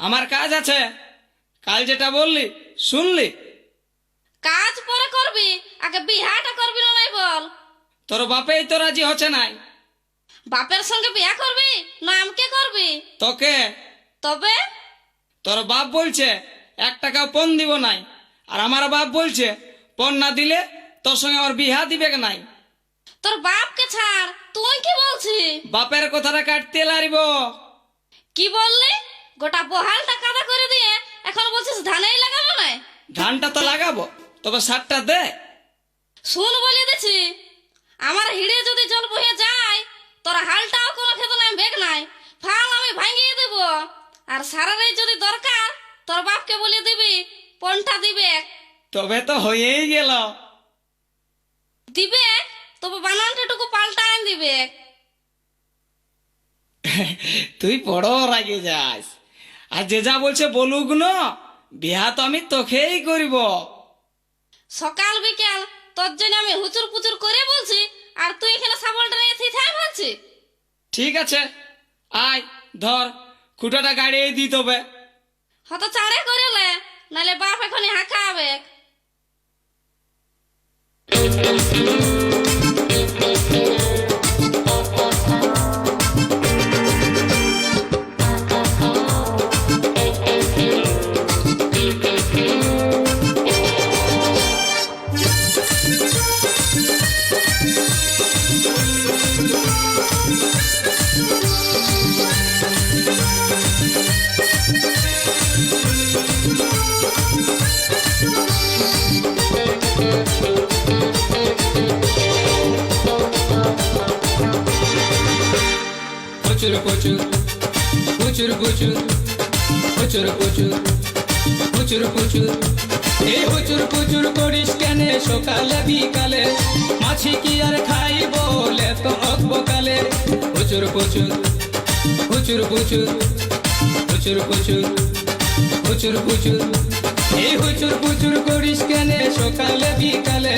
আমার কাজ আছে। কাল যেটা বললি শুনলি? কাজ পরে করবি, আগে বিহাটা করবি না নাই বল। তোর বাপেই তো রাজি হচ্ছে নাই। বাপের সঙ্গে বিয়া করবি না আমকে করবি? তোকে। তবে তোর বাপ বলছে 1 টাকাও পণ দিব নাই, আর আমার বাপ বলছে পণ না দিলে তোর সঙ্গে আমার বিহা দিবে নাই। তোর বাপকে ছাড়, তুই কি বলছি? বাপের কথাটা কাটতে লারিব। কি বললি? গোটা বহালটা কাদা করে দিয়ে এখন বলছিস ধানেই লাগাবো না? ধানটা তো লাগাবো, তবে সারটা দে। শুন বলে দিছি, আমার হিড়ে যদি জল বহে যায় তোর হালটাও কোনো খেতে নাই, বেগ নাই, ফাল আমি ভাঙিয়ে দেব। আর সারারই যদি দরকার তোর বাপকে বলে দিবি পণটা দিবে। তবে তো হয়েই গেল। দিবে, তবে বানানটাটুকু পাল্টা আন দিবে। তুই বড় রাগে যাস। আর যে যা বলছে বলুক না, বিহা তো আমি তোকেই করিব। সকাল বিকাল তোর জন্য আমি হুচুর পুচুর করে বলছি, আর তুই এখানে সাবলটা নিয়ে থিথায় ভাবছি। ঠিক আছে, আয় ধর, খুঁটাটা গাড়িয়ে দিই তবে। হত চাড়ে করেলে, নাহলে বাপ এখনই হাঁকা হবে। প্রচুর প্রচুর প্রচুর প্রচুর প্রচুর প্রচুর প্রচুর প্রচুর এই প্রচুর প্রচুর করিস কেন সকালে বিকালে? মাছি কি আর খাই বলে তো অকবকালে? প্রচুর প্রচুর প্রচুর প্রচুর প্রচুর প্রচুর প্রচুর প্রচুর এই প্রচুর প্রচুর করিস কেন সকালে বিকালে?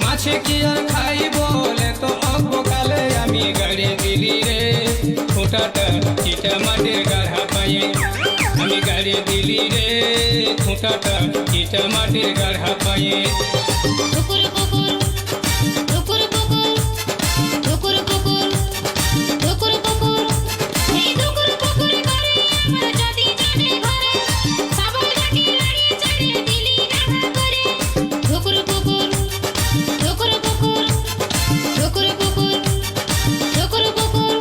মাছে কি আর খাই বলে তো অকবকালে? আমি গাড়ি দিলি রে খুঁটাটা চিটা মাটির গাড়া পায়ে। আমি গাড়ি দিলি রে খুঁটাটা চিটা মাটির গাড়া পায়ে। ঠুকুর পুকুর, ঠুকুর পুকুর, ঠুকুর পুকুর, ঠুকুর পুকুর, এই ঠুকুর পুকুর করে আমার যদি জানে ঘরে, সাবলটাকে লাড়িয়ে চাড়িয়ে দিলি রাখা করে। ঠুকুর পুকুর, ঠুকুর পুকুর, ঠুকুর পুকুর, ঠুকুর পুকুর,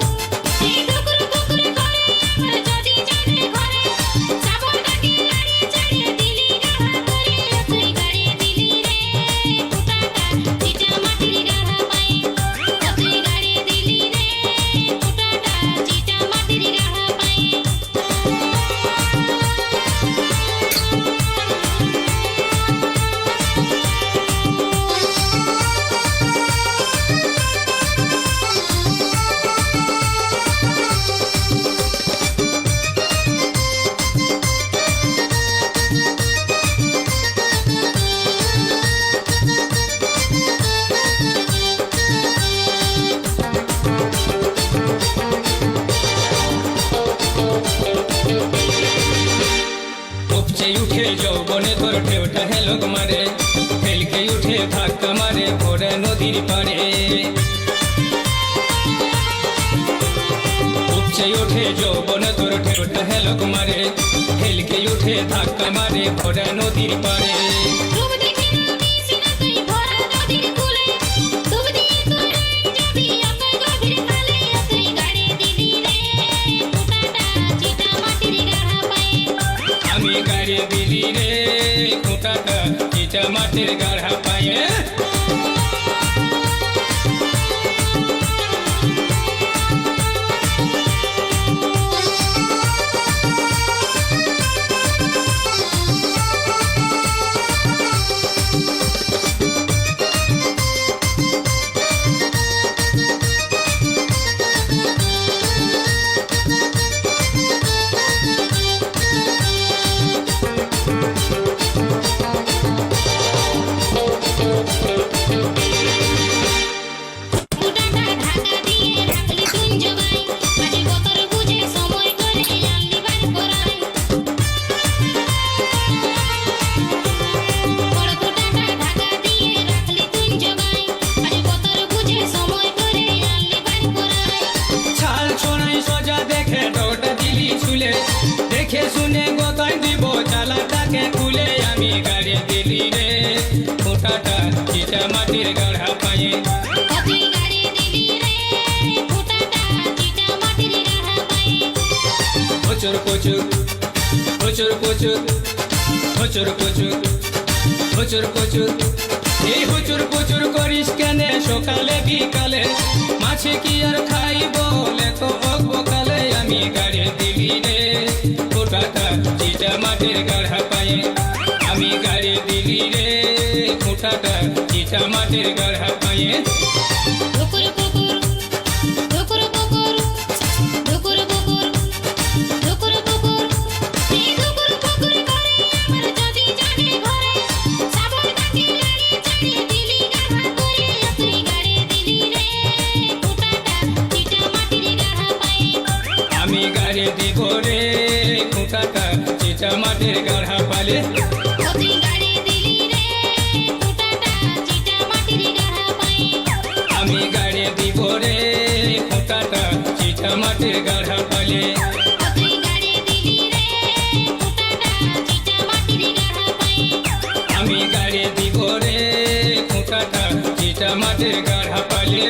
এই ঠুকুর পুকুর করে আমার যদি জানে ঘরে, সাবলটাকে লাড়িয়ে চাড়িয়ে দিলি রাখা করে। তুই গাড়িয়ে দিলি রে ফুটাটা চিটা মাটির গাড়া পায়ে। তুই গাড়িয়ে দিলি রে ফুটাটা চিটা মাটির গাড়া পায়ে। উপচে উঠে যৌবনে তোর ঢেউটা হেলক মারে, হেলকে উঠে ধাক্কা মারে ভোরে নদীর পাড়ে। উপচে উঠে যৌবনে তোর ঢেউটা হেলক মারে, হেলকে উঠে ধাক্কা মারে ভোরে নদীর পাড়ে। ডুব দেখি না মিশি না তুই ভরা নদীর কূলে, ডুব দিয়ে তোর যদি আমার গভীর খালে। তুই গাড়িয়ে দিলি রে ফুটাটা চিটা মাটির গাড়া পায়ে। আমি গাড়ি দিলি রে খুঁটাটা চিটা মাটির গাড়া পায়ে। প্রচুর প্রচুর প্রচুর প্রচুর প্রচুর প্রচুর প্রচুর প্রচুর এই প্রচুর প্রচুর করিস কেনে সকালে বিকালে মাছে কি আর খাই বলে তো অকালে আমি গাড়ি দিলি রে ফোটাটা চিটা মাটির গাড়া পায়ে আমি গাড়ি দিলি রে ফোটাটা চিটা মাটির গাড়া পায়ে ঢুকুর পুকুর ঢুকুর পুকুর ঢুকুর পুকুর ঢুকুর পুকুর এই ঢুকুর পুকুর করে আমার যদি জানে ঘরে সাবর কাকে গাড়ি চালিয়ে দিলি গাড়া করে তুই গাড়ি দিলি রে ফুটাটা চিটা মাটির গাড়া পায়ে আমি গাড়ি দিব রে ফোটাটা চিটা মাটির গাড়া পালে তুই গাড়ি দিলি রে ফুটাটা চিটা মাটির গাড়া পায়ে আমি গাড়ি দিব রে ফোটাটা চিটা মাটির গাড়া পালে তুই গাড়ি দিলি রে ফুটাটা চিটা মাটির গাড়া পায়ে আমি গাড়ি দিব রে ফোটাটা চিটা মাটির গাড়া পালে